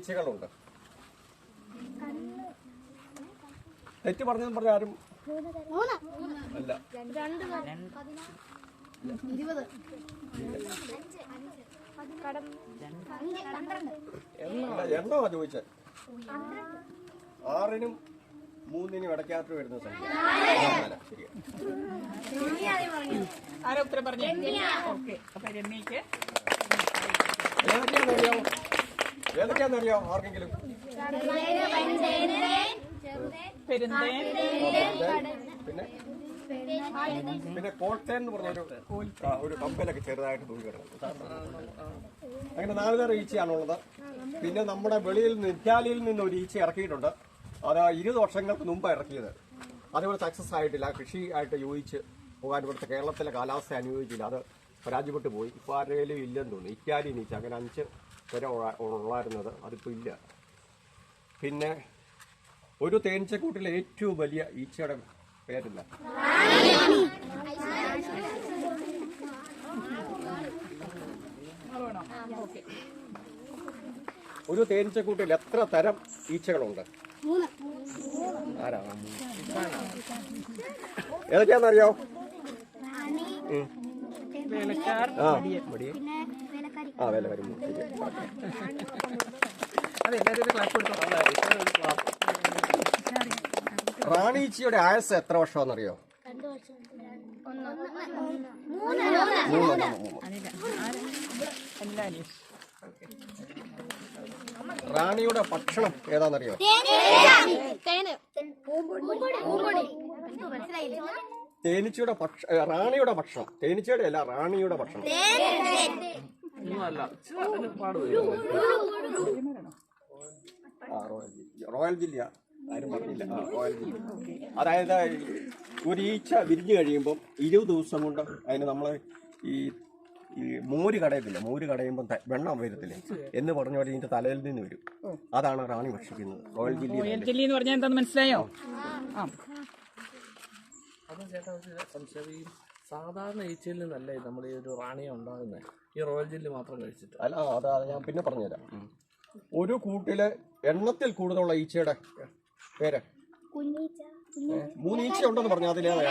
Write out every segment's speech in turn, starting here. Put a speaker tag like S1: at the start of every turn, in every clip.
S1: ഈച്ചകളുണ്ട്? തെറ്റ് പറഞ്ഞെന്ന് പറഞ്ഞ ആരും അല്ല. എണ്ണമാ ചോദിച്ചേ. 6-നും 3-നും ഇടയ്ക്കകത്ത് വരുന്ന സംഖ്യ.
S2: ആരോ ഉത്തരം പറഞ്ഞു. ഓക്കെ, അപ്പൊ രമ്യക്ക്
S1: ഏതൊക്കെയാണെന്നറിയാമോ ആർക്കെങ്കിലും? പിന്നെ കോട്ടയം എന്ന് പറഞ്ഞൊരു കമ്പലൊക്കെ ചെറുതായിട്ട് തൂങ്ങി കിടക്കും. അങ്ങനെ 4 തരം ഈച്ചയാണുള്ളത്. പിന്നെ നമ്മുടെ വെളിയിൽ നിന്ന് ഇറ്റാലിയിൽ നിന്ന് ഒരു ഈച്ച ഇറക്കിയിട്ടുണ്ട്. അത് 20 വർഷങ്ങൾക്ക് മുമ്പ് ഇറക്കിയത്. അതേപോലെ സക്സസ് ആയിട്ടില്ല. കൃഷി ആയിട്ട് യോജിച്ച് പോകാൻ ഇവിടുത്തെ കേരളത്തിലെ കാലാവസ്ഥ അനുയോജിച്ചില്ല. അത് പരാജയപ്പെട്ടു പോയി. ഇപ്പോൾ ആരെങ്കിലും ഇല്ലെന്ന് തോന്നുന്നു. ഇറ്റാലിയൻ ഈച്ച അങ്ങനെ 5 വരെ ഉള്ളായിരുന്നത് അതിപ്പോൾ ഇല്ല. പിന്നെ ഒരു തേനീച്ചക്കൂട്ടിലെ ഏറ്റവും വലിയ ഈച്ചയുടെ പേരില്ല. ഒരു തേനീച്ചക്കൂട്ടിൽ എത്ര തരം ഈച്ചകളുണ്ട്? ഏതൊക്കെയാണെന്നറിയോ? വേലക്കാരി. റാണീച്ചയുടെ ആയുസ് എത്ര വർഷമാണെന്നറിയോ?
S2: 3.
S1: റാണിയുടെ ഭക്ഷണം ഏതാണെന്നറിയോ? തേനീച്ചയുടെ റാണിയുടെ ഭക്ഷണം. തേനീച്ചയുടെ അല്ല, റാണിയുടെ ഭക്ഷണം. റോയൽ ജില്ല ആരും പറഞ്ഞില്ല. റോയൽ ജില്ല അതായത് ഒരു ഈച്ച വിരിഞ്ഞു കഴിയുമ്പം 20 ദിവസം കൊണ്ട് അതിന് നമ്മൾ ഈ മോര് കടയത്തില്ല. മോര് കടയുമ്പം വെണ്ണം വരത്തില്ലേ എന്ന് പറഞ്ഞ പോലെ ഇതിന്റെ തലയിൽ നിന്ന് വരും. അതാണ് റാണി ഭക്ഷിക്കുന്നത്. റോയൽ ജില്ലി
S2: എന്ന് പറഞ്ഞാൽ എന്താന്ന് മനസ്സിലായോ?
S3: അപ്പം ചേട്ടാ സംശയം, ഈ സാധാരണ ഈച്ചയിൽ നിന്നല്ലേ നമ്മൾ ഈ ഒരു റാണിയെ ഉണ്ടാകുന്നത്? ഈ റോയൽ ജില്ലി മാത്രം കഴിച്ചിട്ട്?
S1: അല്ല, അതാ ഞാൻ പിന്നെ പറഞ്ഞുതരാം. ഒരു കൂട്ടില് എണ്ണത്തിൽ കൂടുതലുള്ള ഈച്ചയുടെ പേര് 3 ഈച്ച ഉണ്ടെന്ന് പറഞ്ഞു. അതിലേതാ?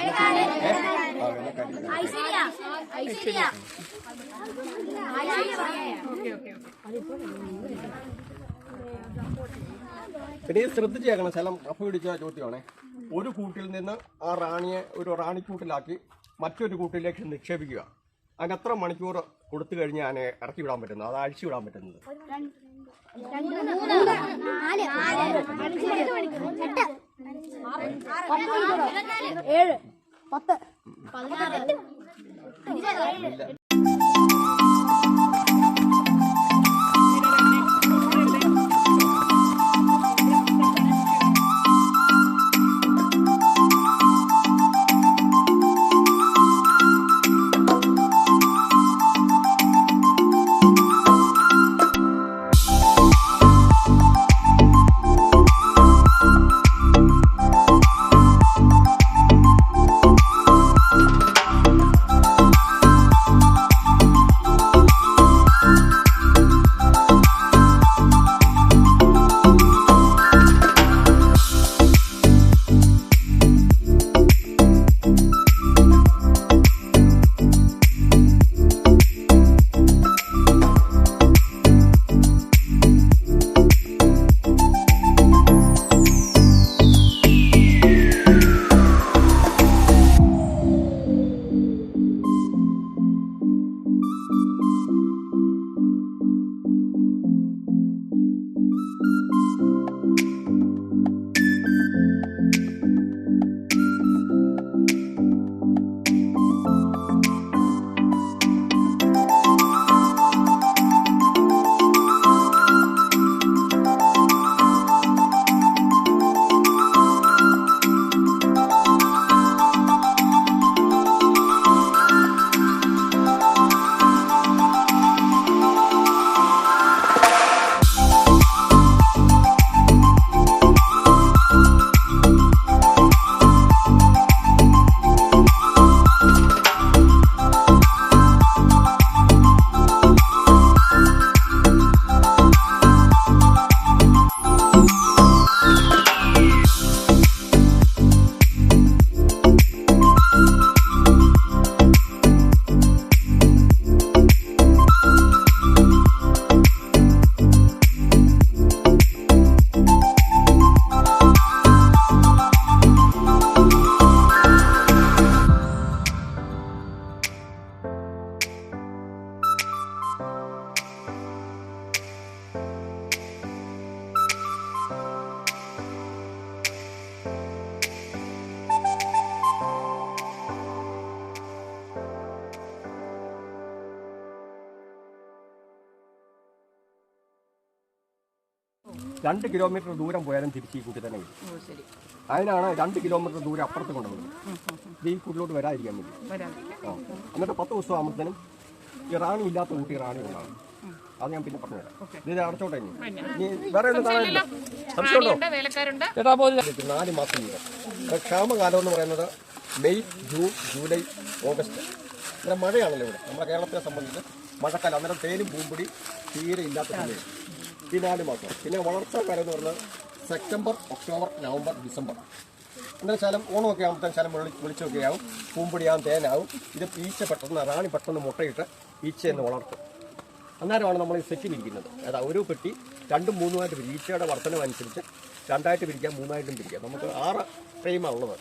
S1: പിന്നെ ശ്രദ്ധിച്ചേക്കണം, സ്ഥലം കപ്പ് പിടിച്ച ചോദ്യമാണേ. ഒരു കൂട്ടിൽ നിന്ന് ആ റാണിയെ ഒരു റാണിക്കൂട്ടിലാക്കി മറ്റൊരു കൂട്ടിലേക്ക് നിക്ഷേപിക്കുക. അതിന് എത്ര മണിക്കൂർ കൊടുത്തു കഴിഞ്ഞ് അതിനെ ഇറക്കി വിടാൻ പറ്റുന്നത്? അത് അഴിച്ചു വിടാൻ പറ്റുന്നത്?
S4: 7, 10.
S1: 2 കിലോമീറ്റർ ദൂരം പോയാലും തിരിച്ച് ഈ കൂട്ടിൽ തന്നെ വരും.
S2: ഓ ശരി.
S1: അതിനാണ് 2 കിലോമീറ്റർ ദൂരം അപ്പുറത്ത് കൊണ്ടുപോകുന്നത്. ഇത് ഈ കൂട്ടിലോട്ട് വരാതിരിക്കാൻ വേണ്ടി. എന്നിട്ട് 10 ദിവസം ആകുമ്പോഴത്തേനും ഈ റാണി ഇല്ലാത്ത കൂട്ടി റാണി ഉണ്ടാകും. അത് ഞാൻ പിന്നെ പറഞ്ഞുതരാം. ഇത് അടച്ചോട്ടെ. ഇനി വേറെ ഒന്നും കാണാനില്ല.
S2: വേലക്കാരുണ്ട്.
S1: 4 മാസം വീതം. ക്ഷാമകാലം എന്ന് പറയുന്നത് മെയ്, ജൂൺ, ജൂലൈ, ഓഗസ്റ്റ്. അന്നേരം മഴയാണല്ലോ ഇവിടെ. നമ്മുടെ കേരളത്തെ സംബന്ധിച്ച് മഴക്കാലം. അന്നേരം തേനും പൂമ്പൊടി തീരെ ഇല്ലാത്ത സമയം ഈ 4 മാസം. പിന്നെ വളർച്ചാ കാലം എന്ന് പറഞ്ഞാൽ സെപ്റ്റംബർ, ഒക്ടോബർ, നവംബർ, ഡിസംബർ. അന്നേരം ശലം ഓണമൊക്കെ ആകുമ്പോഴത്തേനും ശലം വിളിച്ചൊക്കെ ആവും, പൂമ്പൊടിയാവും, തേനാവും. ഇത് ഈച്ച പെട്ടെന്ന് റാണി പെട്ടെന്ന് മുട്ടയിട്ട് ഈച്ചയെന്ന് വളർത്തും. അന്നേരമാണ് നമ്മൾ ഈ സെറ്റ് പിരിക്കുന്നത്. അതാ ഒരു പെട്ടി 2ഉം 3ഉമായിട്ട് പിരിക്കും. ഈച്ചയുടെ വർധനം അനുസരിച്ച് 2ആയിട്ട് പിരിക്കാം, 3ആയിട്ടും പിരിക്കാം. നമുക്ക് 6 ഫ്രെയിമാണ് ഉള്ളത്.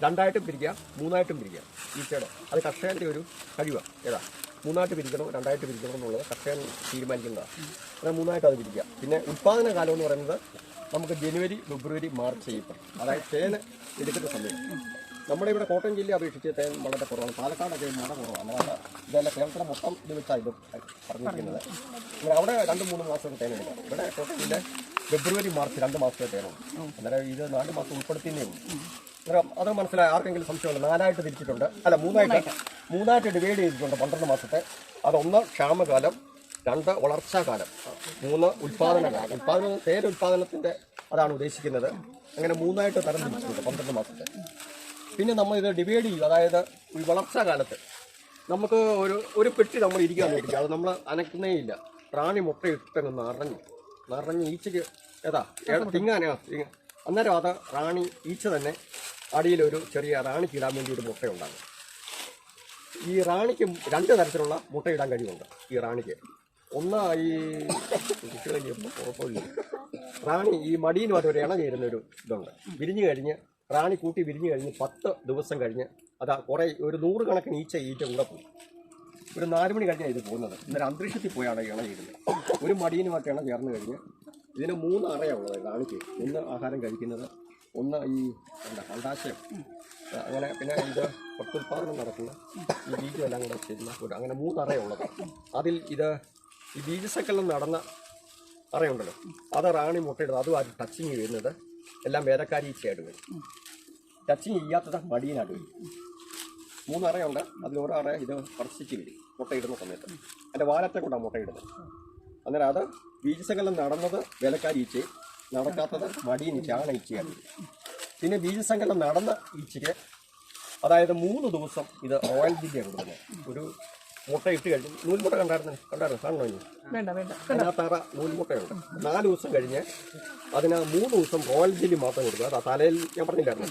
S1: 2ആയിട്ടും പിരിക്കാം, 3ആയിട്ടും പിരിക്കാം ഈച്ചയുടെ. അത് കർഷകൻ്റെ ഒരു കഴിവാണ്. ഏതാ 3ആയിട്ട് പിരിക്കണോ 2ആയിട്ട് പിരിക്കണോ എന്നുള്ളത് കർഷകൻ തീരുമാനിക്കുന്നതാണ്. അങ്ങനെ 3ആയിട്ട് അത് പിരിക്കാം. പിന്നെ ഉൽപ്പാദന കാലം എന്ന് പറയുന്നത് നമുക്ക് ജനുവരി, ഫെബ്രുവരി, മാർച്ച്, ഏപ്രിൽ. അതായത് തേൻ എടുക്കുന്ന സമയം. നമ്മുടെ ഇവിടെ കോട്ടയം ജില്ലയെ അപേക്ഷിച്ച് തേൻ വളരെ കുറവാണ്. പാലക്കാടൊക്കെ മഴ കുറവാണ്. അതാണ് ഇതെല്ലാം കേരളത്തിലെ മൊത്തം ഇത് വെച്ചാണ് ഇത് പറഞ്ഞിരിക്കുന്നത്. അവിടെ 2-3 മാസം തേൻ എടുക്കാം. ഇവിടെ കോട്ടയം ജില്ല ഫെബ്രുവരി, മാർച്ച് 2 മാസത്തെ തേനുണ്ട്. അന്നേരം ഇത് 4 മാസം ഉൾപ്പെടുത്തിയേ ഉള്ളൂ. അന്നേരം അത് മനസ്സിലായി. ആർക്കെങ്കിലും സംശയമുണ്ട്. 4ആയിട്ട് തിരിച്ചിട്ടുണ്ട്. അല്ല 3ആയിട്ട് ഡിവൈഡ് ചെയ്തിട്ടുണ്ട് 12 മാസത്തെ. അതൊന്ന് ക്ഷാമകാലം, 2 വളർച്ചാകാലം, 3 ഉൽപ്പാദന കാലം. തേൻ ഉൽപ്പാദനത്തിൻ്റെ അതാണ് ഉദ്ദേശിക്കുന്നത്. അങ്ങനെ 3ആയിട്ട് തരം തിരിച്ചിട്ടുണ്ട് 12 മാസത്തെ. പിന്നെ നമ്മൾ ഇത് ഡിവൈഡ് ചെയ്യും. അതായത് ഈ വളർച്ചാ കാലത്ത് നമുക്ക് ഒരു പെട്ടി നമ്മൾ ഇരിക്കാൻ വേണ്ടിയിട്ട് അത് നമ്മൾ അനക്കുന്നേ ഇല്ല. റാണി മുട്ടയിട്ടങ്ങ് നിറഞ്ഞ് ഈച്ചയ്ക്ക് തിങ്ങാനാ. അന്നേരം അത് റാണി ഈച്ച തന്നെ അടിയിലൊരു ചെറിയ റാണിക്ക് ഇടാൻ വേണ്ടി ഒരു മുട്ടയുണ്ടാകും. ഈ റാണിക്ക് 2 തരത്തിലുള്ള മുട്ടയിടാൻ കഴിവുണ്ട്. ഈ റാണിക്ക് ഒന്ന് ഈ കുഴപ്പമില്ല, റാണി ഈ മടിയിനുമായിട്ട് ഒരു ഇണ ചേരുന്നൊരു ഇതുണ്ട്. വിരിഞ്ഞു കഴിഞ്ഞ് റാണി കൂട്ടി വിരിഞ്ഞു കഴിഞ്ഞ് 10 ദിവസം കഴിഞ്ഞ് അതാ കുറേ ഒരു 100 കണക്കിന് ഈച്ച കൂടെ പോകും. ഒരു 4 മണി കഴിഞ്ഞാൽ ഇത് പോകുന്നത്. ഇന്നലെ അന്തരീക്ഷത്തിൽ പോയാണ് ഇണ ചേരുന്നത്. ഒരു മടിയിനുമായിട്ട് ഇണ ചേർന്ന് കഴിഞ്ഞ് ഇതിന് 3 അറയുള്ളത് റാണിക്ക്. ഒന്ന് ആഹാരം കഴിക്കുന്നത്, ഒന്ന് ഈ അണ്ടാശയം, അങ്ങനെ പിന്നെ ഇത് പ്രത്യുൽപാദനം നടക്കുന്ന ഈ ബീജമെല്ലാം കൂടെ ചെയ്യുന്ന അങ്ങനെ 3 അറയുള്ളത്. അതിൽ ഇത് ഈ ബീജസങ്കലനം നടന്ന അറയുണ്ടല്ലോ, അത് റാണി മുട്ടയിടുന്നത്. അതും അത് ടച്ചിങ് വരുന്നത് എല്ലാം വേലക്കാരി ഈച്ചയായിട്ട് വരും. ടച്ചിങ് ചെയ്യാത്തത് മടിയനായിട്ട് വരും. 3 അറയുണ്ട്. അതിൽ 1 അറ ഇത് സ്പർശിച്ച് വരും മുട്ടയിടുന്ന സമയത്ത്. അതിൻ്റെ വാലത്തെ കൊണ്ടാണ് മുട്ടയിടുന്നത്. അന്നേരം അത് ബീജസങ്കലനം നടന്നത് വേലക്കാരി ഈച്ചയും നടക്കാത്തത് മടിയൻ ഈച്ച, ആണ ഈച്ചയാണ്. പിന്നെ ബീജസങ്കലനം നടന്ന ഈച്ചയ്ക്ക് അതായത് 3 ദിവസം ഇത് ഓയിൽ ജില്ലയാണ് കൊടുക്കുന്നത്. ഒരു മുട്ട ഇട്ട് കഴിഞ്ഞ് നൂൽമുട്ട കണ്ടായിരുന്നു കാണണോ? ഇനി അതിനകത്തറ നൂൽമുട്ടയുണ്ട്. 4 ദിവസം കഴിഞ്ഞ് അതിന് 3 ദിവസം റോയൽ ജെല്ലി മാത്രം കൊടുക്കുക. അത് തലയിൽ ഞാൻ പറഞ്ഞില്ലായിരുന്നു.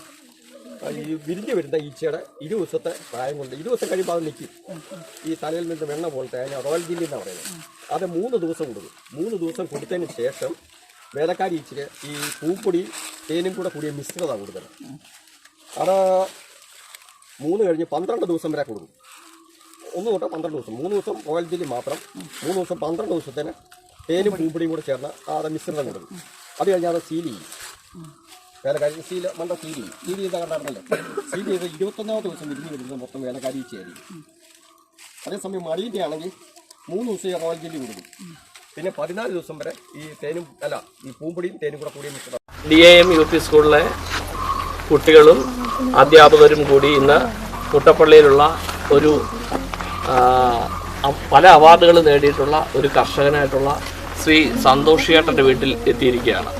S1: ഈ വിരിഞ്ഞ് വരുന്ന ഈച്ചയുടെ 20 ദിവസത്തെ പ്രായം കൊണ്ട് 20 ദിവസം കഴിയുമ്പോൾ അത് നിൽക്കും. ഈ തലയിൽ നിന്ന് വെണ്ണ പോലത്തെ അതിന് റോയൽ ജെല്ലി എന്നാണ് പറയുന്നത്. അത് 3 ദിവസം കൊടുക്കും. 3 ദിവസം കൊടുത്തതിന് ശേഷം വേലക്കാരി ഈച്ചയ്ക്ക് ഈ പൂപ്പൊടി തേനും കൂടെ കൂടിയ മിശ്രിതമാണ് കൊടുക്കുന്നത്. അത് 3 കഴിഞ്ഞ് 12 ദിവസം വരെ കൊടുക്കും. 1 തൊട്ട് 12 ദിവസം. 3 ദിവസം റോയൽ ജെല്ലി മാത്രം, 3 ദിവസം 12 ദിവസത്തിന് തേനും പൂമ്പൊടിയും കൂടെ ചേർന്ന് അത് മിശ്രിതം കൊടുക്കും. അത് കഴിഞ്ഞാൽ അത് സീൽ ചെയ്യും. വേലക്കാരി സീൽ ചെയ്താൽ കണ്ടായിരുന്നല്ലോ. സീൽ ചെയ്ത് 21ാമത്തെ ദിവസം വിരിഞ്ഞ് വരുന്നത് മൊത്തം വേലക്കാരി ഈച്ചയായിരിക്കും. അതേസമയം മടിയിൻ്റെ ആണെങ്കിൽ 3 ദിവസം റോയൽ ജെല്ലി കൊടുക്കും. പിന്നെ 14 ദിവസം വരെ ഈ പൂമ്പൊടിയും തേനും കൂടെ കൂടിയ മിശ്രിതം.
S3: DAM UP സ്കൂളിലെ കുട്ടികളും അധ്യാപകരും കൂടി ഇന്ന് കുട്ടപ്പള്ളിയിലുള്ള ഒരു പല അവാർഡുകൾ നേടിയിട്ടുള്ള ഒരു കർഷകനായിട്ടുള്ള ശ്രീ സന്തോഷ് ചേട്ടൻ്റെ വീട്ടിൽ എത്തിയിരിക്കുകയാണ്.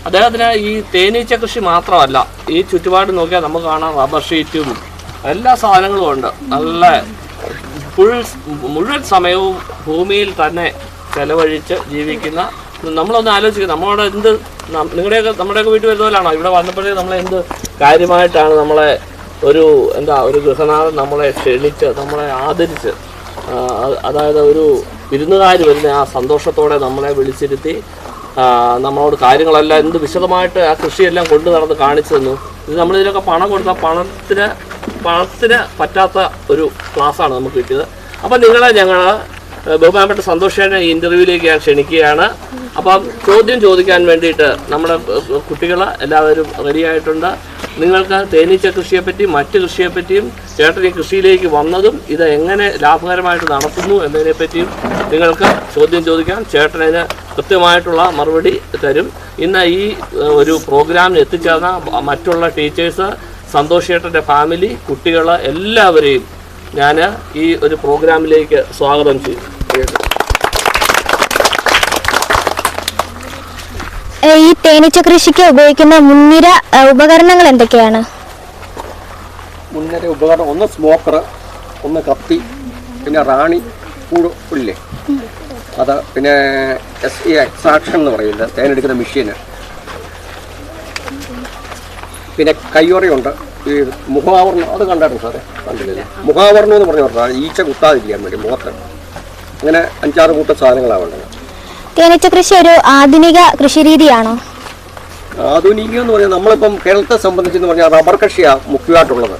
S3: അദ്ദേഹത്തിന് ഈ തേനീച്ച കൃഷി മാത്രമല്ല, ഈ ചുറ്റുപാട് നോക്കിയാൽ നമുക്ക് കാണാം റബ്ബർ ഷീറ്റും എല്ലാ സാധനങ്ങളും ഉണ്ട്. നല്ല മുഴുവൻ സമയവും ഭൂമിയിൽ തന്നെ ചെലവഴിച്ച് ജീവിക്കുന്ന, നമ്മളൊന്ന് ആലോചിക്കുക, നമ്മുടെയൊക്കെ വീട്ടിൽ വരുന്നവരാണോ ഇവിടെ വന്നപ്പോഴേ നമ്മളെന്ത് കാര്യമായിട്ടാണ് നമ്മളെ ഒരു ഗൃഹനാഥൻ നമ്മളെ ക്ഷണിച്ച് നമ്മളെ ആദരിച്ച്, അതായത് ഒരു വിരുന്നുകാർ വരുന്ന ആ സന്തോഷത്തോടെ നമ്മളെ വിളിച്ചിരുത്തി നമ്മളോട് കാര്യങ്ങളെല്ലാം എന്ത് വിശദമായിട്ട് ആ കൃഷിയെല്ലാം കൊണ്ടു നടന്ന് കാണിച്ചു തന്നു. ഇത് നമ്മളിതിലൊക്കെ പണം കൊടുത്താൽ പണത്തിന് പറ്റാത്ത ഒരു ക്ലാസ്സാണ് നമുക്ക് കിട്ടിയത്. അപ്പം നിങ്ങളെ ഞങ്ങൾ ബഹുമാനപ്പെട്ട സന്തോഷേനെ ഈ ഇൻ്റർവ്യൂവിലേക്ക് ഞാൻ ക്ഷണിക്കുകയാണ്. അപ്പം ചോദ്യം ചോദിക്കാൻ വേണ്ടിയിട്ട് നമ്മുടെ കുട്ടികൾ എല്ലാവരും റെഡിയായിട്ടുണ്ട്. നിങ്ങൾക്ക് തേനീച്ച കൃഷിയെപ്പറ്റി മറ്റ് കൃഷിയെപ്പറ്റിയും ചേട്ടൻ ഈ കൃഷിയിലേക്ക് വന്നതും ഇത് എങ്ങനെ ലാഭകരമായിട്ട് നടത്തുന്നു എന്നതിനെപ്പറ്റിയും നിങ്ങൾക്ക് ചോദ്യം ചോദിക്കാം. ചേട്ടനതിന് കൃത്യമായിട്ടുള്ള മറുപടി തരും. ഇന്ന് ഈ ഒരു പ്രോഗ്രാമിന് എത്തിച്ചേർന്ന മറ്റുള്ള ടീച്ചേഴ്സ്, സന്തോഷ് ചേട്ടൻ്റെ ഫാമിലി, കുട്ടികൾ എല്ലാവരെയും ഞാൻ ഈ ഒരു പ്രോഗ്രാമിലേക്ക് സ്വാഗതം ചെയ്യും.
S4: ഈ തേനീച്ച കൃഷിക്ക് ഉപയോഗിക്കുന്ന മുൻനിര ഉപകരണങ്ങൾ എന്തൊക്കെയാണ്?
S1: മുൻനിര ഉപകരണം ഒന്ന് സ്മോക്കർ, ഒന്ന് കത്തി, പിന്നെ റാണി കൂട് ഇല്ലേ അത്, പിന്നെ എക്സ്ട്രാക്ഷൻ എന്ന് പറയുന്നത് തേനെടുക്കുന്ന മെഷീന്, പിന്നെ കയ്യുറയുണ്ട്, ഈ മുഖാവരണം അത് കണ്ടായിരുന്നു സാറേ? കണ്ടില്ല. മുഖാവരണം എന്ന് പറഞ്ഞാൽ ഈച്ച കുത്താതിരിക്കാൻ വേണ്ടി മുഖത്ത്. അങ്ങനെ 5-6 കൂട്ടം സാധനങ്ങളാണ് വേണ്ടത്.
S4: തേനീച്ച കൃഷി ഒരു ആധുനിക കൃഷി രീതിയാണോ?
S1: ആധുനികം എന്ന് പറഞ്ഞാൽ നമ്മളിപ്പം കേരളത്തെ സംബന്ധിച്ചെന്ന് പറഞ്ഞാൽ റബ്ബർ കൃഷിയാണ് മുഖ്യമായിട്ടുള്ളത്.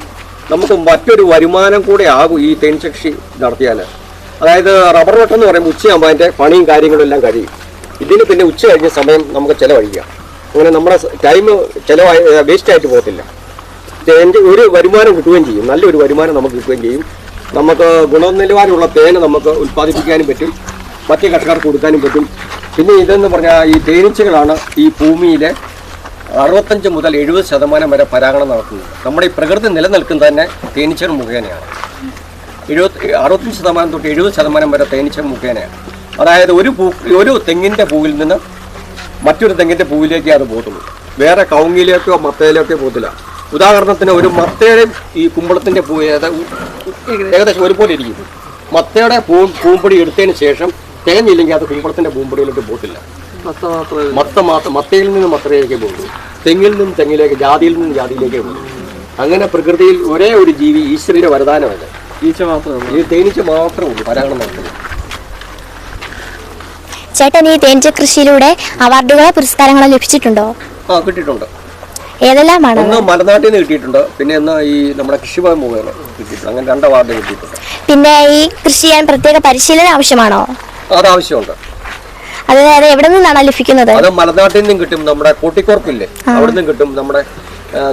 S1: നമുക്ക് മറ്റൊരു വരുമാനം കൂടെ ആകും ഈ തേനീച്ച കൃഷി നടത്തിയാൽ. അതായത് റബ്ബർ വെട്ടം എന്ന് പറയുമ്പോൾ ഉച്ചയാകുമ്പോൾ അതിൻ്റെ പണിയും കാര്യങ്ങളും എല്ലാം കഴിയും. ഇതിന് പിന്നെ ഉച്ച കഴിഞ്ഞ സമയം നമുക്ക് ചിലവഴിക്കാം. അങ്ങനെ നമ്മുടെ ടൈം ചിലവായി വേസ്റ്റായിട്ട് പോകത്തില്ല. ഒരു വരുമാനം കിട്ടുകയും ചെയ്യും, നല്ലൊരു വരുമാനം നമുക്ക് കിട്ടുകയും ചെയ്യും. നമുക്ക് ഗുണനിലവാരമുള്ള തേന് നമുക്ക് ഉൽപ്പാദിപ്പിക്കാനും പറ്റും, മറ്റ് കർഷകർക്ക് കൊടുക്കാനും പറ്റും. പിന്നെ ഇതെന്ന് പറഞ്ഞാൽ ഈ തേനീച്ചകളാണ് ഈ ഭൂമിയിലെ 65 മുതൽ 70% വരെ പരാഗണം നടത്തുന്നത്. നമ്മുടെ ഈ പ്രകൃതി നിലനിൽക്കുന്നത് തന്നെ തേനീച്ചകൾ മുഖേനയാണ്. 65% തൊട്ട് 70% വരെ തേനീച്ച മുഖേനയാണ്. അതായത് ഒരു തെങ്ങിൻ്റെ പൂവിൽ നിന്ന് മറ്റൊരു തെങ്ങിൻ്റെ പൂവിലേക്കേ അത് പോകത്തുള്ളൂ. വേറെ കവുങ്ങിലേക്കോ മത്തയിലേക്കോ പോകത്തില്ല. ഉദാഹരണത്തിന് ഒരു മത്തയുടെയും ഈ കുമ്പളത്തിൻ്റെ പൂ ഏകദേശം ഒരുപോലെ ഇരിക്കും. മത്തയുടെ പൂമ്പൊടി എടുത്തതിന് ശേഷം തേങ്ങില്ലെങ്കിൽ അത് കുമ്പളത്തിൻ്റെ പൂമ്പൊടിയിലേക്ക് പോകത്തില്ല. മത്തയിൽ നിന്ന് മത്തയിലേക്ക് പോകുന്നു, തെങ്ങിൽ നിന്ന് തെങ്ങിലേക്ക്, ജാതിയിൽ നിന്ന് ജാതിയിലേക്ക് പോകുന്നു. അങ്ങനെ പ്രകൃതിയിൽ ഒരേ ഒരു ജീവി ഈശ്വരന്റെ വരദാനമല്ല, ഈ തേനീച്ച മാത്രമേ ഉള്ളൂ പരാഗണം നടത്തുന്നത്.
S4: ചേട്ടൻ ഈ തേനീച്ച കൃഷിയിലൂടെ അവാർഡുകളോ പുരസ്കാരങ്ങളോ ലഭിച്ചിട്ടുണ്ടോ?
S1: കിട്ടിയിട്ടുണ്ട്.
S4: ഏതെല്ലാമാണ്?
S1: ഒന്ന് മലനാട്ടിൽ നിന്ന് കിട്ടിയിട്ടുണ്ട്, പിന്നെ ഒന്ന് ഈ നമ്മുടെ കൃഷിഭവൻ മുഖേന കിട്ടിയിട്ടുണ്ട്. അങ്ങനെ 2 അവാർഡ് കിട്ടിയിട്ടുണ്ട്.
S4: പിന്നെ ഈ കൃഷി ചെയ്യാൻ പ്രത്യേക പരിശീലനം ആവശ്യമാണോ?
S1: അതാവശ്യമുണ്ട്.
S4: അത് എവിടെ നിന്നാണ് ലഭിക്കുന്നത്?
S1: അത് മലനാട്ടിൽ നിന്നും കിട്ടും, നമ്മുടെ കോട്ടിക്കോർപ്പില്ലേ അവിടെ നിന്നും കിട്ടും, നമ്മുടെ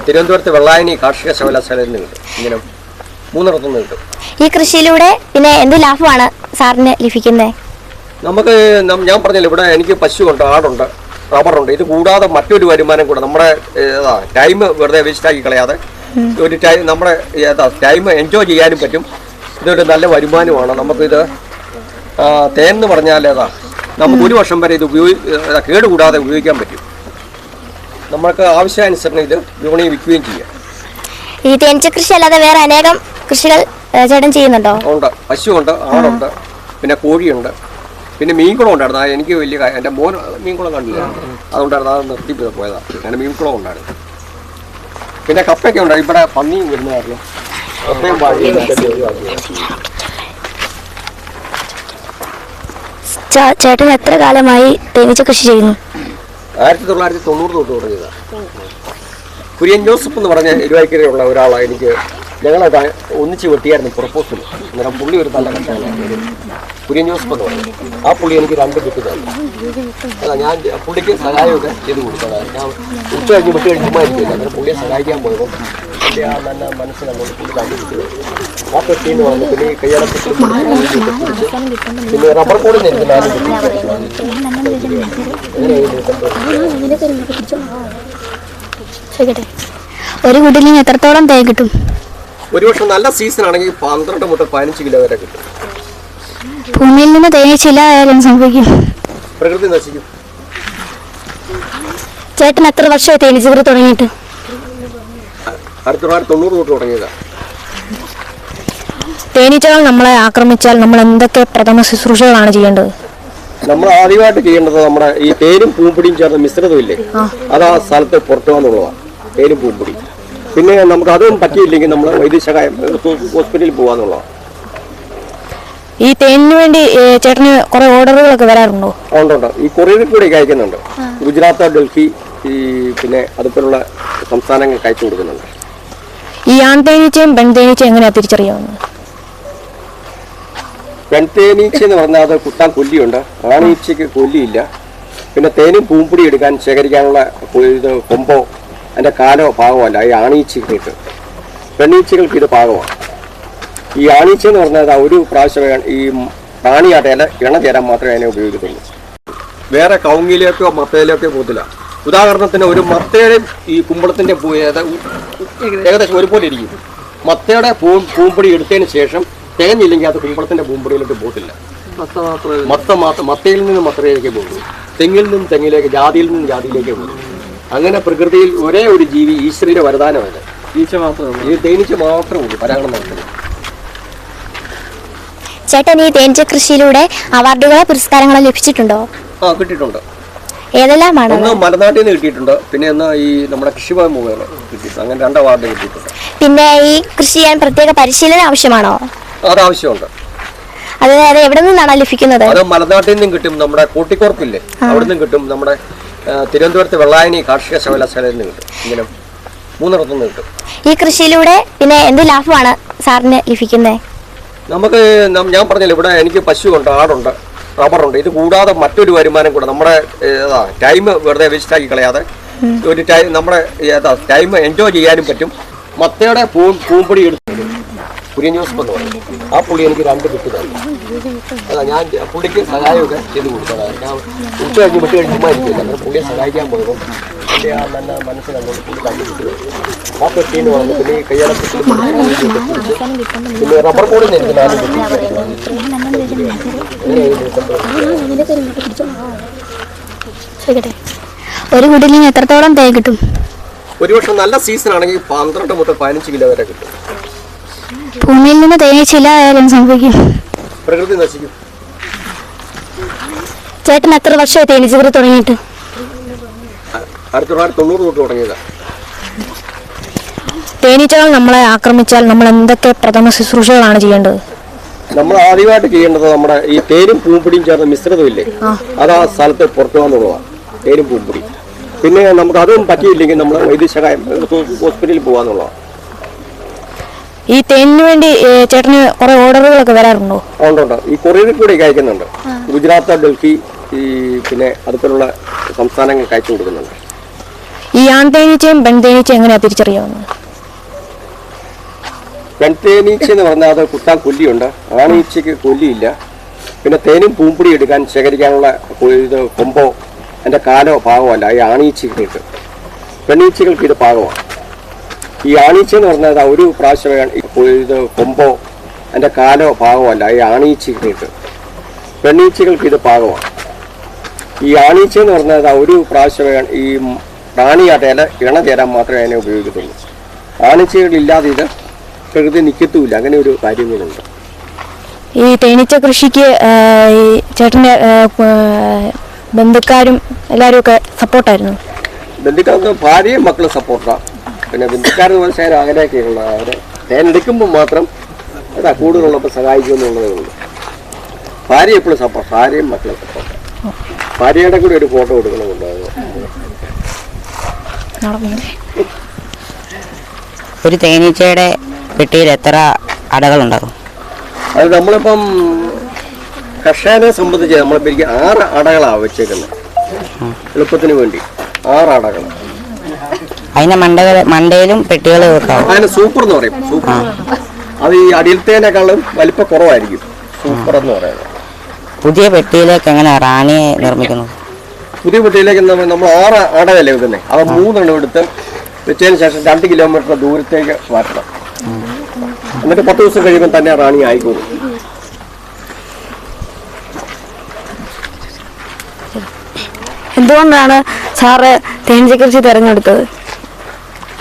S1: തിരുവനന്തപുരത്ത് വെള്ളായണി കാർഷിക സർവകലാശാലയിൽ നിന്ന് കിട്ടും. ഇങ്ങനെ 3 നിന്ന് കിട്ടും.
S4: ഈ കൃഷിയിലൂടെ പിന്നെ എന്ത് ലാഭമാണ് സാറിന് ലഭിക്കുന്നത്?
S1: നമുക്ക് ഞാൻ പറഞ്ഞില്ല, ഇവിടെ എനിക്ക് പശുവുണ്ട്, ആടുണ്ട്, റബ്ബറുണ്ട്. ഇത് കൂടാതെ മറ്റൊരു വരുമാനം കൂടെ നമ്മുടെ ടൈം വെറുതെ വേസ്റ്റാക്കി കളയാതെ ഒരു നമ്മുടെ ടൈം എൻജോയ് ചെയ്യാനും പറ്റും. ഇതൊരു നല്ല വരുമാനമാണ്. നമുക്കിത് തേൻ എന്ന് പറഞ്ഞാൽ നമുക്ക് 1 വർഷം വരെ ഇത് കേടുകൂടാതെ ഉപയോഗിക്കാൻ പറ്റും. നമുക്ക് ആവശ്യാനുസരണം ഇത് വിപണിയിൽ വിൽക്കുകയും ചെയ്യാം.
S4: ഈ തേനീച്ച കൃഷി അല്ലാതെ വേറെ അനേകം കൃഷികൾ ചേട്ടൻ ചെയ്യുന്നുണ്ടോ?
S1: ഉണ്ട്, പശുവുണ്ട്, ആടുണ്ട്, പിന്നെ കോഴിയുണ്ട്, പിന്നെ മീൻകുളം ഉണ്ടായിരുന്നു. എനിക്ക് വലിയ എൻ്റെ മോൻ മീൻകുളം കണ്ടില്ല, അതുകൊണ്ടായിരുന്നു അത് നിർത്തി പോയതാണ്. അങ്ങനെ മീൻകുളം ഉണ്ടായിരുന്നു. പിന്നെ കപ്പയൊക്കെ ഉണ്ടായിരുന്നു. ഇവിടെ പന്നിയും വരുന്നതായിരുന്നു. കപ്പയും
S4: ചേട്ടൻ എത്ര കാലമായി തേനീച്ച കൃഷി ചെയ്യുന്നു?
S1: 1990 തൊട്ട് തുടങ്ങിയതാണ്. കുര്യൻ ജോസഫ് എന്ന് പറഞ്ഞ ഇരുവായ്ക്കരയുള്ള ഒരാളാണ് എനിക്ക്. ഞങ്ങളത് ഒന്നിച്ച് വെട്ടിയായിരുന്നു പ്രൊപ്പോസൽ. അന്നേരം പുള്ളി ഒരു നല്ല കർഷകനാണ്, കുര്യൻ ജോസഫ് എന്ന് പറഞ്ഞു. ആ പുള്ളി എനിക്ക് 2 കിട്ടി തന്നു. അല്ല, ഞാൻ പുള്ളിക്ക് സഹായമൊക്കെ ചെയ്ത് കൊടുത്തത്. ഞാൻ ഉച്ച കഴിഞ്ഞ് വിട്ട് കഴിയുമായിരിക്കില്ല. അന്നേരം പുള്ളിയെ സഹായിക്കാൻ പോയപ്പോൾ പുള്ളി ആ നല്ല മനസ്സിലാണ് പുള്ളി 2 കിട്ടി. ആ പെട്ടിന്ന് പറഞ്ഞു. പിന്നെ ഈ കയ്യടക്കത്തിൽ പിന്നെ റബ്ബർ കോഡിൽ നിന്ന് എനിക്ക് 4 കിട്ടി.
S4: ഒരു കുട്ടിയിൽ എത്രത്തോളം തേൻ കിട്ടും?
S1: ഒരു വർഷം നല്ല സീസൺ ആണെങ്കിൽ 12 മുതൽ 15 കിലോ വരെ കിട്ടും.
S4: ഭൂമിയിൽ നിന്ന് തേനീച്ച ഇല്ലാതായാലും സംഭവിക്കും,
S1: പ്രകൃതി നശിക്കും.
S4: ചേട്ടൻ എത്ര വർഷമായി തേനീച്ച കൃഷി തുടങ്ങിയിട്ട്?
S1: 1990 തൊട്ട് തുടങ്ങിയതാണ്.
S4: തേനീച്ചകൾ നമ്മളെ ആക്രമിച്ചാൽ നമ്മൾ എന്തൊക്കെ പ്രഥമ ശുശ്രൂഷകളാണ് ചെയ്യേണ്ടത്?
S1: നമ്മൾ ആദ്യമായിട്ട് ചെയ്യേണ്ടത് നമ്മുടെ ഈ തേനും പൂമ്പൊടിയും ചേർന്ന മിശ്രിതമില്ലേ, അത് ആ സ്ഥലത്ത് പുറത്തു വന്നുള്ളതാണ്. തേനും പൂമ്പൊടി. പിന്നെ നമുക്ക് അതും പറ്റിയില്ലെങ്കിൽ നമ്മൾ വൈദ്യസഹായം ഹോസ്പിറ്റലിൽ പോകാന്നുള്ളതാണ്.
S4: ഈ തേനിന് വേണ്ടി ചേട്ടന് കുറെ ഓർഡറുകളൊക്കെ വരാറുണ്ടോ?
S1: ഉണ്ട്. ഈ കൊറിയറിൽ കൂടെ അയക്കുന്നുണ്ട്. ഗുജറാത്ത്, ഡൽഹി, ഈ പിന്നെ അതുപോലുള്ള സംസ്ഥാനങ്ങൾക്ക് അയച്ചു കൊടുക്കുന്നുണ്ട്.
S4: ഈ ആൺതേനീച്ചയും പെൺതേനീച്ചയും എങ്ങനെയാണ് തിരിച്ചറിയാവുന്നത്?
S1: പെൺതേനീച്ച എന്ന് പറഞ്ഞാൽ അത് കുത്താൻ കൊല്ലിയുണ്ട്, ആണീച്ചയ്ക്ക് കൊല്ലിയില്ല. പിന്നെ തേനും പൂമ്പൊടി എടുക്കാൻ ശേഖരിക്കാനുള്ള ഇത് കൊമ്പോ അതിൻ്റെ കാലോ ഭാഗമല്ല. ഈ ആണീച്ചയ്ക്ക് പെണ്ണീച്ചകൾക്ക് ഇത് ഭാഗമാണ്. ഈ ആണീച്ച എന്ന് പറഞ്ഞാൽ ഒരു പ്രാവശ്യം ഈ പ്രാണിയാട്ടെ ഇണ ചേരാൻ മാത്രമേ അതിനെ ഉപയോഗിക്കത്തുള്ളൂ. വേറെ കവുങ്ങിലേക്കോ മത്തയിലേക്കോ പോകത്തില്ല. ഉദാഹരണത്തിന് ഒരു മത്തയുടെ ഈ കുമ്പളത്തിൻ്റെ ഏകദേശം ഒരുപോലെ ഇരിക്കും. മത്തയുടെ പൂമ്പൊടി എടുത്തതിന് ശേഷം തേഞ്ഞില്ലെങ്കിൽ അത് കുമ്പളത്തിൻ്റെ പൂമ്പൊടിയിലേക്ക് പോകത്തില്ല. മത്തയിൽ നിന്ന് മത്തയിലേക്ക് പോകും, തെങ്ങിൽ നിന്ന് തെങ്ങിലേക്ക്, ജാതിയിൽ നിന്ന് ജാതിയിലേക്ക് പോകും. അങ്ങനെ പ്രകൃതിയിൽ ഒരേ ഒരു ജീവി ഈശ്വരന്റെ വരദാനമല്ല, ഈ തേനീച്ച മാത്രമേ ഉള്ളൂ പരാഗണം നടത്തുന്നത്.
S4: ചേട്ടൻ ഈ തേനീച്ച കൃഷിയിലൂടെ അവാർഡുകളോ പുരസ്കാരങ്ങളോ ലഭിച്ചിട്ടുണ്ടോ?
S1: കിട്ടിയിട്ടുണ്ട്.
S4: ഏതെല്ലാമാണ്?
S1: ഒന്ന് മലനാട്ടിൽ നിന്ന് കിട്ടിയിട്ടുണ്ട്, പിന്നെ ഒന്ന് ഈ നമ്മുടെ കൃഷിഭവൻ മുഖേന കിട്ടിയിട്ടുണ്ട്. അങ്ങനെ 2 അവാർഡ് കിട്ടിയിട്ടുണ്ട്.
S4: പിന്നെ ഈ കൃഷി ചെയ്യാൻ പ്രത്യേക പരിശീലനം ആവശ്യമാണോ?
S1: അതാവശ്യമുണ്ട്.
S4: അത് എവിടെ നിന്നാണ് ലഭിക്കുന്നത്?
S1: അത് മലനാട്ടിൽ നിന്നും കിട്ടും, നമ്മുടെ കോട്ടിക്കോർപ്പില്ലേ അവിടെ നിന്നും കിട്ടും, നമ്മുടെ തിരുവനന്തപുരത്ത് വെള്ളായണി കാർഷിക സർവകലാശാലയിൽ നിന്ന് കിട്ടും. ഇങ്ങനെ 3 കിട്ടും. ഈ
S4: കൃഷിയിലൂടെ പിന്നെ എന്ത് ലാഭമാണ് സാറിന് ലഭിക്കുന്നത്?
S1: നമുക്ക് ഞാൻ പറഞ്ഞല്ലോ, ഇവിടെ എനിക്ക് പശുവുണ്ട്, ആടുണ്ട്, റബ്ബറുണ്ട്. ഇത് കൂടാതെ മറ്റൊരു വരുമാനം കൂടെ നമ്മുടെ ടൈം വെറുതെ വേസ്റ്റാക്കി കളയാതെ ഒരു ടൈം നമ്മുടെ ടൈം എൻജോയ് ചെയ്യാനും പറ്റും. മത്തയുടെ പൂമ്പൊടി എടുത്ത് കുര്യൻ ജോസഫ് എന്ന് പറയും, ആ പുള്ളി എനിക്ക് 2 കിട്ടുന്നത്. അതാ ഞാൻ പുള്ളിക്ക് സഹായമൊക്കെ ചെയ്ത് കൊടുത്തതാണ്. ഞാൻ ഉച്ച കഴിഞ്ഞ് വിട്ട് ചുമ്മാ ഇരിക്കില്ല, അങ്ങനെ പുള്ളിയെ സഹായിക്കാൻ പോയപ്പോൾ എൻ്റെ ആ നല്ല മനസ്സ് കണ്ടുകൊണ്ട് പുള്ളി കണ്ടുപിടിച്ചത് ആ പെട്ടിന്ന് പറഞ്ഞു. പിന്നെ ഈ കയ്യടക്കത്തിൽ പിന്നെ റബ്ബർ കൂടി എനിക്ക് 4 കിട്ടി.
S4: ഒരു കുടിലിന് എത്രത്തോളം തേൻ കിട്ടും?
S1: ഒരു വർഷം നല്ല സീസൺ ആണെങ്കിൽ 12 മുതൽ 15 കിലോ വരെ കിട്ടും.
S4: ഭൂമിയിൽ നിന്ന് തേനീച്ചില്ല സംഭവിക്കും,
S1: പ്രകൃതി നശിക്കും.
S4: ചേട്ടൻ എത്ര വർഷമായി തേനീച്ച കൃഷി തുടങ്ങിയിട്ട്?
S1: 1990 തൊട്ട് തുടങ്ങിയതാണ്.
S4: തേനീച്ചകൾ നമ്മളെ ആക്രമിച്ചാൽ നമ്മൾ എന്തൊക്കെ പ്രഥമ ശുശ്രൂഷകളാണ് ചെയ്യേണ്ടത്?
S1: നമ്മൾ ആദ്യമായിട്ട് ചെയ്യേണ്ടത് നമ്മുടെ ഈ തേനും പൂമ്പൊടിയും ചേർന്ന മിശ്രിതമില്ലേ, അത് ആ സ്ഥലത്ത് പുറത്തു വന്നുള്ളതാണ്, തേനും പൂമ്പൊടി. പിന്നെ നമുക്ക് അതും പറ്റിയില്ലെങ്കിൽ നമ്മൾ വൈദ്യസഹായം ഹോസ്പിറ്റലിൽ പോകാന്നുള്ളതാണ്.
S4: ഈ തേനിന് വേണ്ടി ചേട്ടന് കുറെ ഓർഡറുകളൊക്കെ വരാറുണ്ടോ?
S1: ഉണ്ട്. ഈ കൊറിയറിൽ കൂടെ അയക്കുന്നുണ്ട്. ഗുജറാത്ത്, ഡൽഹി, ഈ പിന്നെ അതുപോലുള്ള സംസ്ഥാനങ്ങൾക്ക് അയച്ചു കൊടുക്കുന്നുണ്ട്.
S4: ഈ ആൺതേനീച്ചയും പെൺതേനീച്ചയും എങ്ങനെയാ തിരിച്ചറിയാവുന്നത്?
S1: പെൺതേനീച്ച എന്ന് പറഞ്ഞാൽ അത് കുത്താൻ കൊല്ലിയുണ്ട്, ആണീച്ചയ്ക്ക് കൊല്ലിയില്ല. പിന്നെ തേനും പൂമ്പൊടി എടുക്കാൻ ശേഖരിക്കാനുള്ള ഇത് കൊമ്പോ അതിൻ്റെ കാലോ ഭാഗമല്ല. ഈ ആണീച്ചയ്ക്ക് പെണ്ണീച്ചകൾക്ക് ഇത് ഭാഗമാണ്. ഈ ആണീച്ച എന്ന് പറഞ്ഞാൽ ഒരു പ്രാവശ്യം ഇത് കൊമ്പോ അതിൻ്റെ കാലോ ഭാഗമല്ല. ഈ ആണീച്ചയ്ക്ക് പെണ്ണീച്ചകൾക്ക് ഇത് ഭാഗമാണ്. ഈ ആണീച്ച എന്ന് പറഞ്ഞാൽ ഒരു പ്രാവശ്യം ഈ പ്രാണിയാട്ടെ ഇണ ചേരാൻ മാത്രമേ അതിനെ ഉപയോഗിക്കത്തുള്ളൂ. ആണീച്ചകളില്ലാതെ ഇത് പ്രകൃതി നിൽക്കത്തുമില്ല. അങ്ങനെ ഒരു കാര്യങ്ങളുണ്ട്.
S4: ഈ തേനീച്ച കൃഷിക്ക് ഈ ചേട്ടൻ്റെ ബന്ധുക്കാരും എല്ലാവരും ഒക്കെ സപ്പോർട്ടായിരുന്നു?
S1: ബന്ധുക്കാർക്ക് ഭാര്യയും മക്കളും സപ്പോർട്ടാണ്. പിന്നെ ബന്ധുക്കാരെന്ന് പറഞ്ഞാൽ അങ്ങനെയൊക്കെയുള്ള അവരെ തേനെടുക്കുമ്പോൾ മാത്രം അതാ കൂടുതലുള്ളപ്പോൾ സഹായിക്കുമെന്നുള്ളതേ ഉള്ളൂ. ഭാര്യ എപ്പോഴും സപ്പോർട്ട്, ഭാര്യയും മക്കളും സപ്പോർട്ടാണ്. ഭാര്യയുടെ കൂടെ ഒരു ഫോട്ടോ എടുക്കണമെന്നുണ്ടായിരുന്നു.
S5: ഒരു തേനീച്ചയുടെ പെട്ടിയിൽ എത്ര അടകളുണ്ടാകും?
S1: അത് നമ്മളിപ്പം കർഷകനെ സംബന്ധിച്ച് നമ്മളിപ്പോൾ 6 അടകളാണ് വെച്ചേക്കുന്നത്. എളുപ്പത്തിന് വേണ്ടി 6 അടകൾ.
S5: അതിന് മണ്ടയിലും പെട്ടികൾ വെക്കാവും.
S1: അതിന് സൂപ്പർ എന്ന് പറയും. സൂപ്പർ അത് ഈ അടിയിലത്തേനേക്കാളും വലിപ്പം കുറവായിരിക്കും സൂപ്പർ എന്ന് പറയുന്നത്.
S5: പുതിയ പെട്ടിയിലേക്ക് എങ്ങനെ റാണിയെ നിർമ്മിക്കുന്നത്?
S1: പുതിയ പെട്ടിയിലേക്ക് നമ്മൾ 6 അടയല്ലേ വെക്കുന്നത്. അത് 3 എണ്ണം എടുത്ത് വെച്ചതിന് ശേഷം 2 കിലോമീറ്റർ ദൂരത്തേക്ക് മാറ്റണം. എന്നിട്ട് 10 ദിവസം കഴിയുമ്പോൾ തന്നെ റാണി ആയിക്കോളും.
S4: എന്തുകൊണ്ടാണ് സാറ് തേനീച്ച കൃഷി തിരഞ്ഞെടുത്തത്?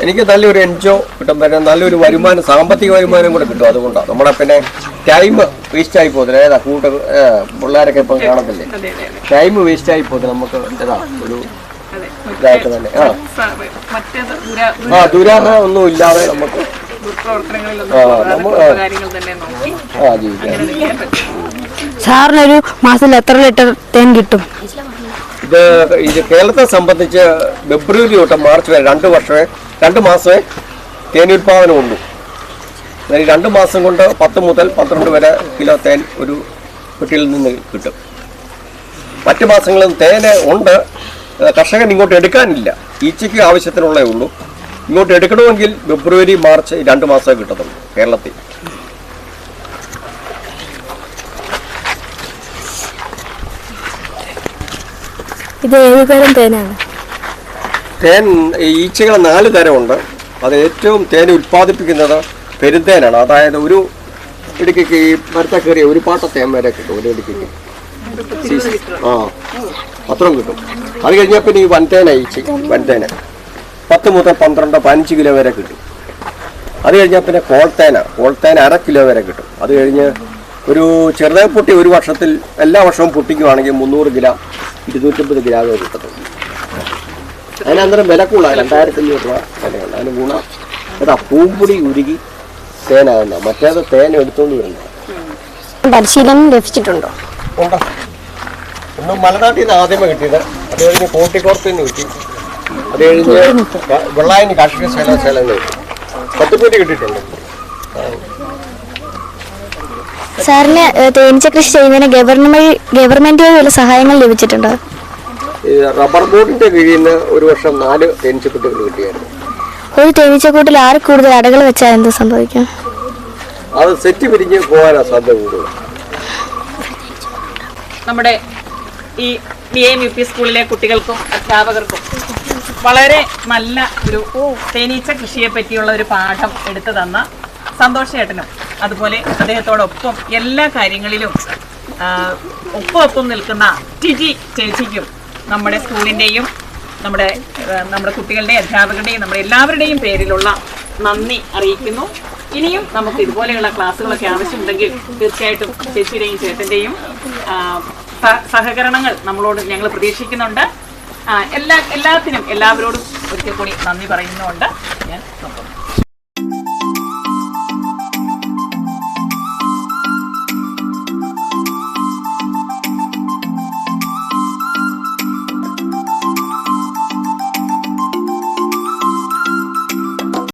S1: എനിക്ക് നല്ലൊരു എൻജോ കിട്ടും, പിന്നെ നല്ലൊരു വരുമാനം, സാമ്പത്തിക വരുമാനം കൂടെ കിട്ടും. അതുകൊണ്ടാണ് നമ്മളെ പിന്നെ ടൈം വേസ്റ്റ് ആയി പോകുന്നത്. ഏതാ പിള്ളേരൊക്കെ ഇപ്പം കാണത്തില്ലേ, ടൈം വേസ്റ്റ് ആയി പോകുന്നത് നമുക്ക് ഏതാ ഒരു ഇതായിട്ട് തന്നെ. ദുരാഗ്രഹം ഒന്നും ഇല്ലാതെ നമുക്ക്
S4: സാറിനൊരു മാസത്തിൽ എത്ര ലിറ്റർ തേൻ കിട്ടും?
S1: ഇത് കേരളത്തെ സംബന്ധിച്ച് ഫെബ്രുവരി തൊട്ട് മാർച്ച് വരെ 2 മാസമേ തേനുൽപാദനം ഉള്ളൂ. 2 മാസം കൊണ്ട് 10 മുതൽ 12 വരെ കിലോ തേൻ ഒരു പെട്ടിയിൽ നിന്ന് കിട്ടും. മറ്റു മാസങ്ങളിൽ തേന് ഉണ്ട്, കർഷകൻ ഇങ്ങോട്ട് എടുക്കാനില്ല. ഈച്ചയ്ക്ക് ആവശ്യത്തിനുള്ളേ ഉള്ളൂ. ഇങ്ങോട്ട് എടുക്കണമെങ്കിൽ ഫെബ്രുവരി മാർച്ച് 2 മാസമേ കിട്ടത്തുള്ളൂ കേരളത്തിൽ.
S4: ഇത് ഏത് തരം തേനാണ്?
S1: തേൻ ഈച്ചകൾ 4 തരമുണ്ട്. അത് ഏറ്റവും തേൻ ഉൽപ്പാദിപ്പിക്കുന്നത് പെരുന്തേനാണ്. അതായത് ഒരു ഇടുക്കിക്ക് ഈ മരത്തെ കയറിയ ഒരു പാട്ട തേൻ വരെ കിട്ടും ഒരു ഇടുക്കിക്ക്. അത്രയും കിട്ടും. അത് കഴിഞ്ഞാൽ പിന്നെ ഈ വൻതേന ഈച്ച വൻതേന 10 മുതൽ 12, 15 കിലോ വരെ കിട്ടും. അത് കഴിഞ്ഞാൽ പിന്നെ കോൾത്തേന 1/2 കിലോ വരെ കിട്ടും. അത് കഴിഞ്ഞ് ഒരു ചെറുതായി പൊട്ടി ഒരു വർഷത്തിൽ എല്ലാ വർഷവും പൊട്ടിക്കുവാണെങ്കിൽ 300 ഗ്രാം 250 ഗ്രാം വരെ കിട്ടത്തുള്ളൂ. അതിനന്തരം വില കൂടുതലാണ്, 2500 രൂപ വിലയുണ്ട്. അതിന് ഗുണം ഏതാ പൂമ്പൊടി ഉരുകി തേനാകുന്ന, മറ്റേത് തേൻ എടുത്തുകൊണ്ട് വരുന്നത്.
S4: പരിശീലനം ലഭിച്ചിട്ടുണ്ടോ?
S1: ഉണ്ടോ? ഒന്നും മലനാട്ടിൽ നിന്ന് ആദ്യമേ കിട്ടിയത്. അത് കഴിഞ്ഞ് കോട്ടിക്കോർത്തിൽ നിന്ന് കിട്ടി. അത് കഴിഞ്ഞ് വെള്ളായണി കാർഷിക ശാലയിൽ നിന്ന് കിട്ടി. 10 പൂട്ടി കിട്ടിയിട്ടുണ്ട്.
S4: സാറിന് തേനീച്ച കൃഷി ചെയ്യുന്നതിന് ഗവൺമെന്റ് വഴി സഹായങ്ങൾ ലഭിച്ചിട്ടുണ്ടോ?
S1: ഈ റബ്ബർ ബോർഡിന്റെ കീഴിൽ നിന്ന് ഒരു വർഷം 4 തേനീച്ചപ്പെട്ടികൾ കിട്ടിയായിരുന്നു.
S4: ഒരു തേനീച്ചക്കൂട്ടിൽ ആറ് കൂടുതൽ അടകൾ വെച്ചാൽ എന്ത് സംഭവിക്കും?
S1: അത് സെറ്റ് പിരിഞ്ഞ് പോകാനാണ് സാധ്യത കൂടുതൽ.
S2: നമ്മുടെ ഈ DAM-UP സ്കൂളിലെ കുട്ടികൾക്കും അധ്യാപകർക്കും വളരെ നല്ല ഒരു തേനീച്ച കൃഷിയെ പറ്റിയുള്ള ഒരു പാഠം എടുത്തു തന്ന സന്തോഷ് ചേട്ടനും അതുപോലെ അദ്ദേഹത്തോടൊപ്പം എല്ലാ കാര്യങ്ങളിലും ഒപ്പം നിൽക്കുന്ന ടിജി ചേച്ചിക്കും നമ്മുടെ സ്കൂളിൻ്റെയും നമ്മുടെ കുട്ടികളുടെയും അധ്യാപകരുടെയും നമ്മുടെ എല്ലാവരുടെയും പേരിലുള്ള നന്ദി അറിയിക്കുന്നു. ഇനിയും നമുക്ക് ഇതുപോലെയുള്ള ക്ലാസ്സുകളൊക്കെ ആവശ്യമുണ്ടെങ്കിൽ തീർച്ചയായിട്ടും ചേച്ചിയുടെയും ചേട്ടൻ്റെയും സഹകരണങ്ങൾ ഞങ്ങൾ പ്രതീക്ഷിക്കുന്നുണ്ട്. എല്ലാത്തിനും എല്ലാവരോടും ഒരിക്കൽ കൂടി നന്ദി പറയുന്നുണ്ട്. ഞാൻ നോക്കുന്നു.